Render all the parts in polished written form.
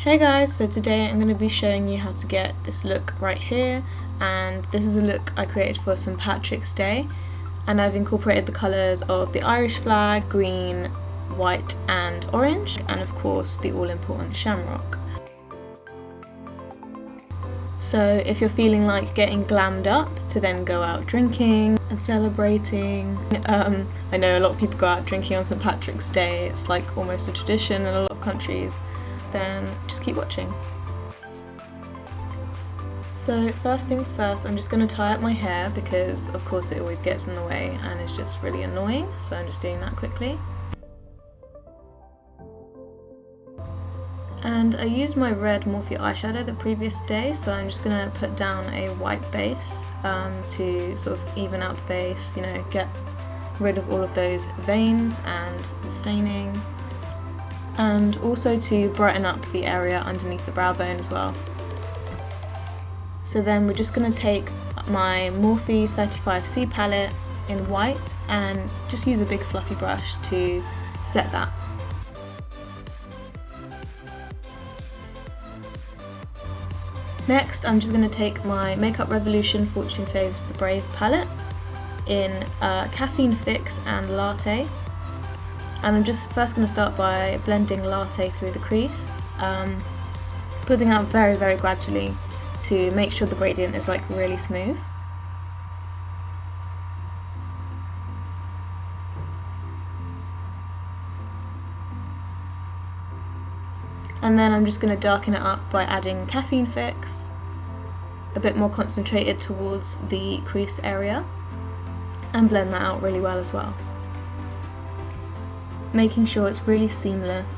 Hey guys, so today I'm going to be showing you how to get this look right here, and this is a look I created for St. Patrick's Day, and I've incorporated the colours of the Irish flag, green, white and orange, and of course the all-important shamrock. So if you're feeling like getting glammed up to then go out drinking and celebrating, I know a lot of people go out drinking on St. Patrick's Day, it's like almost a tradition in a lot of countries, then just keep watching. So first things first, I'm just going to tie up my hair because of course it always gets in the way and it's just really annoying, so I'm just doing that quickly. And I used my red Morphe eyeshadow the previous day, so I'm just going to put down a white base to sort of even out the base, you know, get rid of all of those veins and the staining, and also to brighten up the area underneath the brow bone as well. So then we're just going to take my Morphe 35C palette in white and just use a big fluffy brush to set that. Next I'm just going to take my Makeup Revolution Fortune Favours The Brave palette in Caffeine Fix and Latte. And I'm just first going to start by blending Latte through the crease, putting out very gradually to make sure the gradient is like really smooth. And then I'm just going to darken it up by adding Caffeine Fix, a bit more concentrated towards the crease area, and blend that out really well as well, making sure it's really seamless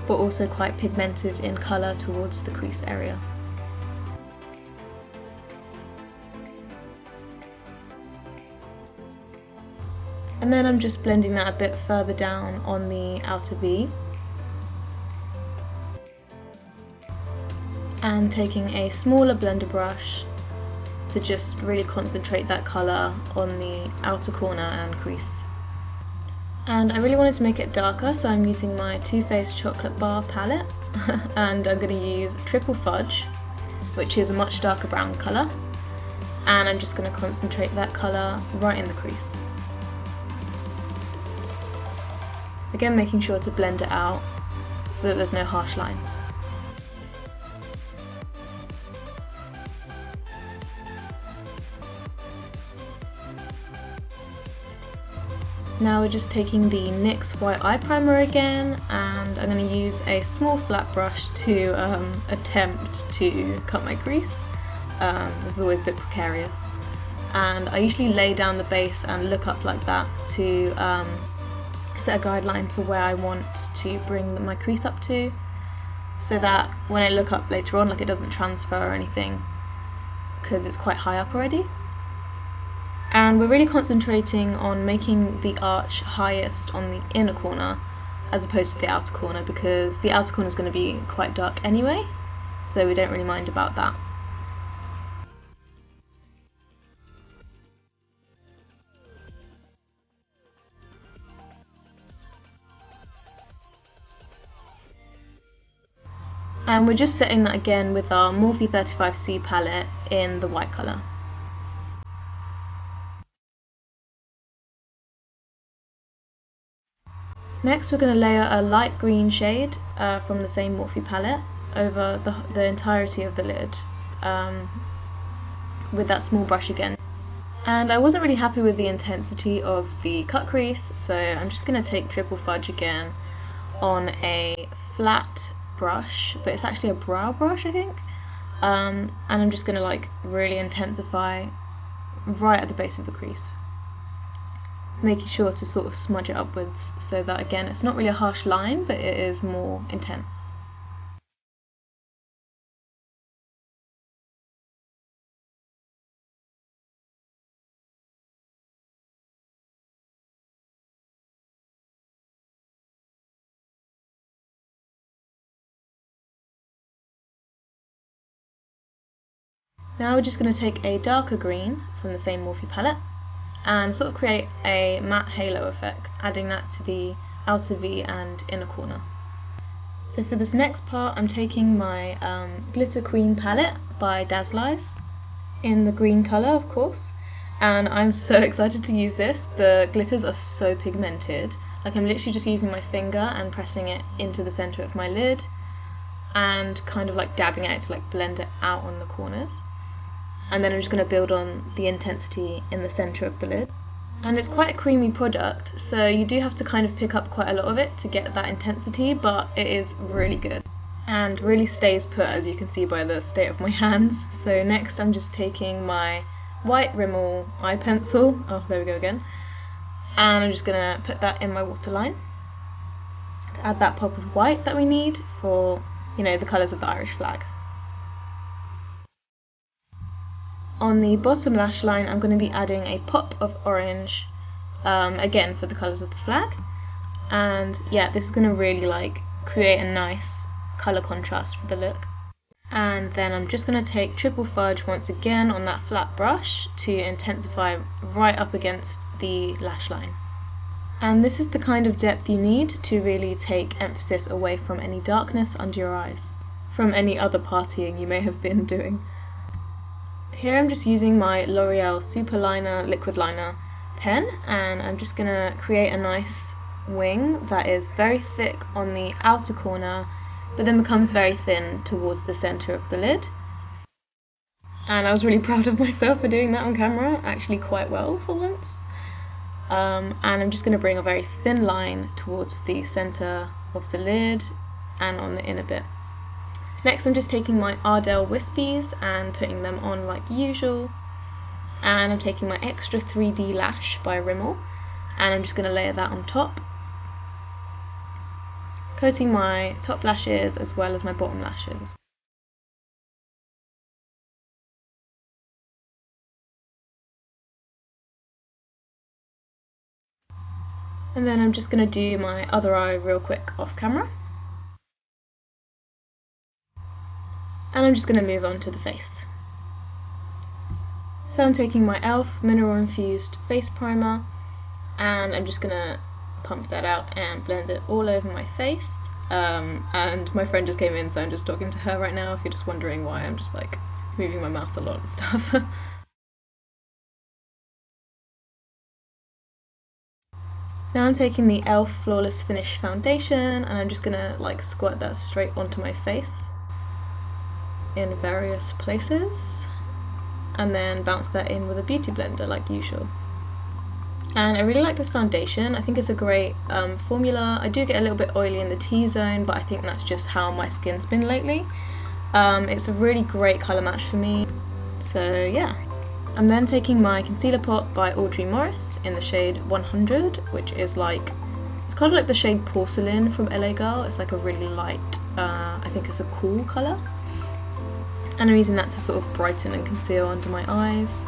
but also quite pigmented in colour towards the crease area. And then I'm just blending that a bit further down on the outer V, and taking a smaller blender brush to just really concentrate that colour on the outer corner and crease. And I really wanted to make it darker, so I'm using my Toofaced Chocolate Bar palette and I'm going to use Triple Fudge, which is a much darker brown colour, and I'm just going to concentrate that colour right in the crease. Again, making sure to blend it out so that there's no harsh lines. Now we're just taking the NYX White Eye Primer again, and I'm going to use a small flat brush to attempt to cut my crease. This is always a bit precarious, and I usually lay down the base and look up like that to set a guideline for where I want to bring my crease up to, so that when I look up later on, like, it doesn't transfer or anything because it's quite high up already. And we're really concentrating on making the arch highest on the inner corner as opposed to the outer corner, because the outer corner is going to be quite dark anyway, so we don't really mind about that. And we're just setting that again with our Morphe 35C palette in the white colour. Next we're going to layer a light green shade from the same Morphe palette over the entirety of the lid with that small brush again. And I wasn't really happy with the intensity of the cut crease, so I'm just going to take Triple Fudge again on a flat brush, but it's actually a brow brush I think, and I'm just going to like really intensify right at the base of the crease, making sure to sort of smudge it upwards so that again it's not really a harsh line, but it is more intense. Now we're just going to take a darker green from the same Morphe palette and sort of create a matte halo effect, adding that to the outer V and inner corner. So for this next part, I'm taking my Glitter Queen palette by Dazzlize in the green colour, of course, and I'm so excited to use this. The glitters are so pigmented, like I'm literally just using my finger and pressing it into the centre of my lid and kind of like dabbing it to like blend it out on the corners, and then I'm just going to build on the intensity in the centre of the lid. And it's quite a creamy product, so you do have to kind of pick up quite a lot of it to get that intensity, but it is really good and really stays put, as you can see by the state of my hands. So next I'm just taking my white Rimmel eye pencil, oh there we go again, and I'm just going to put that in my waterline to add that pop of white that we need for, you know, the colours of the Irish flag. On the bottom lash line, I'm going to be adding a pop of orange, again for the colours of the flag, and yeah, this is going to really like create a nice colour contrast for the look. And then I'm just going to take Triple Fudge once again on that flat brush to intensify right up against the lash line. And this is the kind of depth you need to really take emphasis away from any darkness under your eyes, from any other partying you may have been doing. Here I'm just using my L'Oreal Superliner liquid liner pen, and I'm just going to create a nice wing that is very thick on the outer corner but then becomes very thin towards the centre of the lid. And I was really proud of myself for doing that on camera, actually quite well for once. And I'm just going to bring a very thin line towards the centre of the lid and on the inner bit. Next I'm just taking my Ardell Wispies and putting them on like usual, and I'm taking my extra 3D Lash by Rimmel and I'm just going to layer that on top, coating my top lashes as well as my bottom lashes. And then I'm just going to do my other eye real quick off camera. And I'm just going to move on to the face. So I'm taking my E.L.F Mineral Infused Face Primer and I'm just going to pump that out and blend it all over my face. And my friend just came in, so I'm just talking to her right now, if you're just wondering why I'm just like moving my mouth a lot and stuff. Now I'm taking the E.L.F Flawless Finish Foundation and I'm just going to like squirt that straight onto my face in various places and then bounce that in with a beauty blender like usual. And I really like this foundation. I think it's a great formula. I do get a little bit oily in the T-zone, but I think that's just how my skin's been lately. It's a really great colour match for me, so yeah. I'm then taking my concealer pot by Audrey Morris in the shade 100, which is like, it's kind of like the shade Porcelain from LA Girl. It's like a really light, I think it's a Kohl colour. And I'm using that to sort of brighten and conceal under my eyes.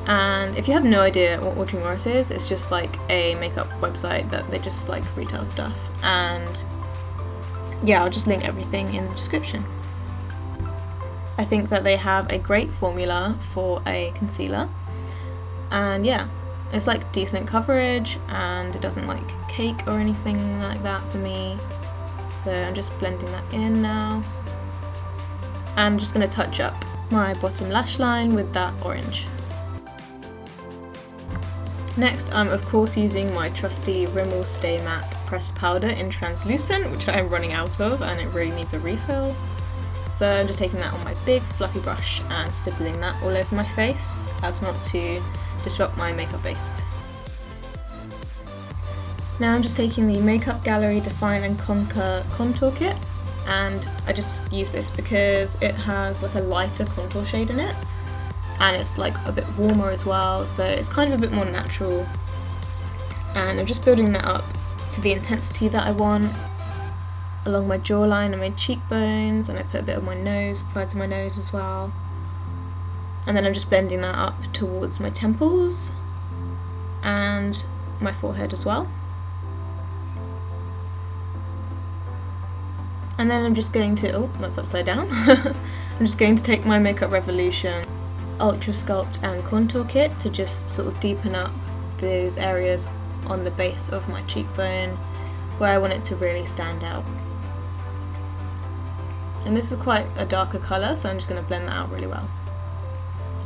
And if you have no idea what Audrey Morris is, it's just like a makeup website that they just like retail stuff. And yeah, I'll just link everything in the description. I think that they have a great formula for a concealer. And yeah, it's like decent coverage and it doesn't like cake or anything like that for me. So I'm just blending that in now. I'm just going to touch up my bottom lash line with that orange. Next I'm of course using my trusty Rimmel Stay Matte pressed powder in translucent, which I am running out of and it really needs a refill. So I'm just taking that on my big fluffy brush and stippling that all over my face as not to disrupt my makeup base. Now I'm just taking the Makeup Gallery Define and Conquer contour kit, and I just use this because it has like a lighter contour shade in it and it's like a bit warmer as well, so it's kind of a bit more natural, and I'm just building that up to the intensity that I want along my jawline and my cheekbones, and I put a bit of my nose, sides of my nose as well, and then I'm just blending that up towards my temples and my forehead as well. And then I'm just going to, oh that's upside down, I'm just going to take my Makeup Revolution Ultra Sculpt and Contour Kit to just sort of deepen up those areas on the base of my cheekbone where I want it to really stand out. and this is quite a darker colour, so I'm just going to blend that out really well.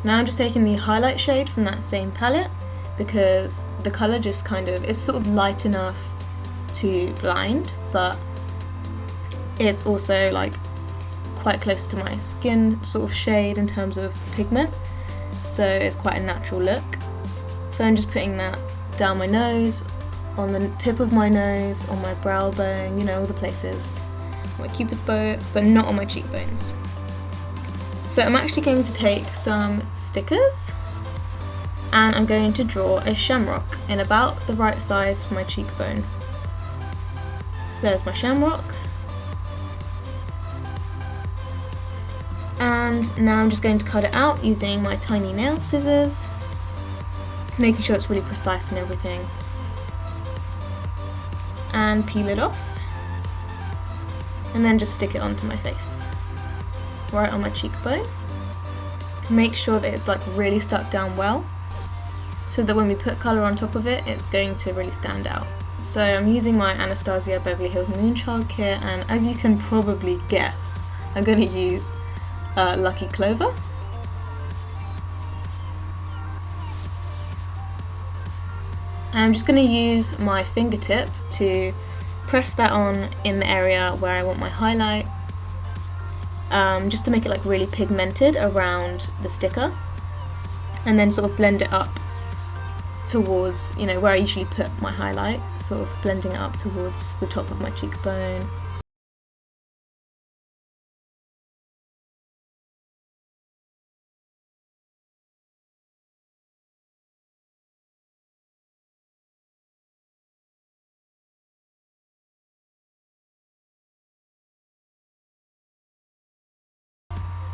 Now I'm just taking the highlight shade from that same palette, because the colour just kind of, it's sort of light enough to blind, but it's also like quite close to my skin sort of shade in terms of pigment, so it's quite a natural look. So I'm just putting that down my nose, on the tip of my nose, on my brow bone, you know, all the places, my cupid's bow, but not on my cheekbones. So I'm actually going to take some stickers and I'm going to draw a shamrock in about the right size for my cheekbone. So there's my shamrock. And now I'm just going to cut it out using my tiny nail scissors, making sure it's really precise and everything. And peel it off. And then just stick it onto my face, right on my cheekbone. Make sure that it's like really stuck down well, so that when we put colour on top of it, it's going to really stand out. So I'm using my Anastasia Beverly Hills Moonchild kit, and as you can probably guess, I'm going to use Lucky Clover. And I'm just going to use my fingertip to press that on in the area where I want my highlight, just to make it like really pigmented around the sticker, and then sort of blend it up towards, you know, where I usually put my highlight, sort of blending it up towards the top of my cheekbone.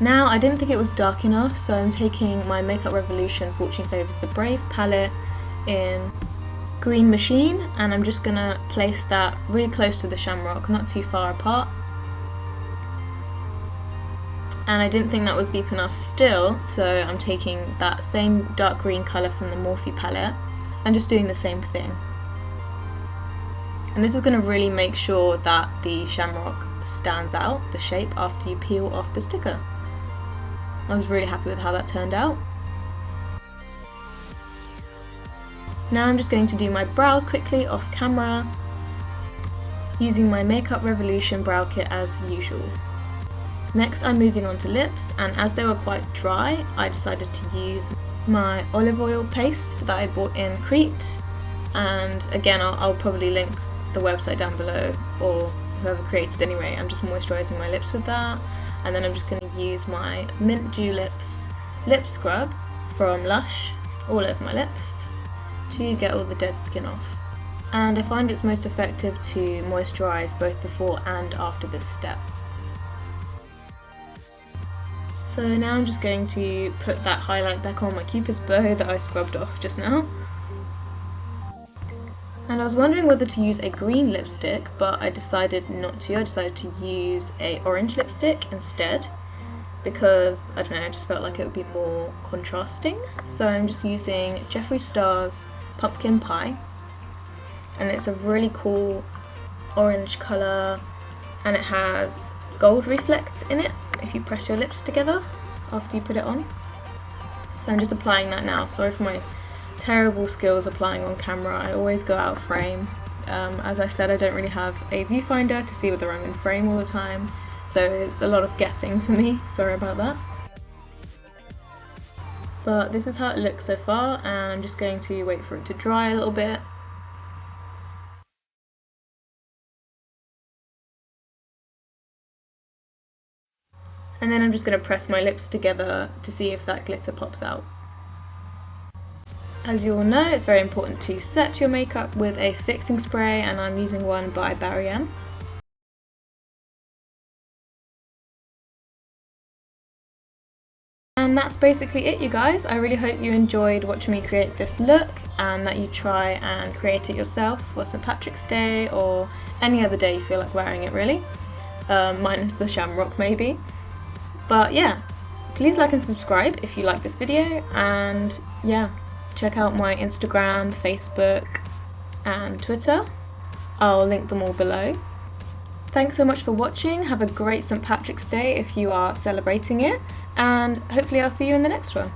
Now, I didn't think it was dark enough, so I'm taking my Makeup Revolution Fortune Favours the Brave palette in Green Machine, and I'm just gonna place that really close to the shamrock, not too far apart. And I didn't think that was deep enough still, so I'm taking that same dark green colour from the Morphe palette and just doing the same thing. And this is gonna really make sure that the shamrock stands out, the shape, after you peel off the sticker. I was really happy with how that turned out. Now I'm just going to do my brows quickly off camera, using my Makeup Revolution brow kit as usual. Next I'm moving on to lips, and as they were quite dry, I decided to use my olive oil paste that I bought in Crete, and again I'll probably link the website down below, or whoever created it anyway. I'm just moisturising my lips with that. And then I'm just going to use my Mint Juleps lip scrub from Lush all over my lips to get all the dead skin off. And I find it's most effective to moisturise both before and after this step. So now I'm just going to put that highlight back on my cupid's bow that I scrubbed off just now. And I was wondering whether to use a green lipstick, but I decided not to. I decided to use a orange lipstick instead, because, I don't know, I just felt like it would be more contrasting. So I'm just using Jeffree Star's Pumpkin Pie, and it's a really cool orange colour, and it has gold reflex in it if you press your lips together after you put it on. So I'm just applying that now. Sorry for my terrible skills applying on camera. I always go out of frame. As I said, I don't really have a viewfinder to see whether I'm in frame all the time, so it's a lot of guessing for me. Sorry about that. But this is how it looks so far, and I'm just going to wait for it to dry a little bit. And then I'm just going to press my lips together to see if that glitter pops out. As you all know, it's very important to set your makeup with a fixing spray, and I'm using one by Barry M. And that's basically it, you guys. I really hope you enjoyed watching me create this look, and that you try and create it yourself for St. Patrick's Day or any other day you feel like wearing it, really. Minus the shamrock maybe. But yeah, please like and subscribe if you like this video, and yeah, check out my Instagram, Facebook and Twitter. I'll link them all below. Thanks so much for watching. Have a great St. Patrick's Day if you are celebrating it, and hopefully I'll see you in the next one.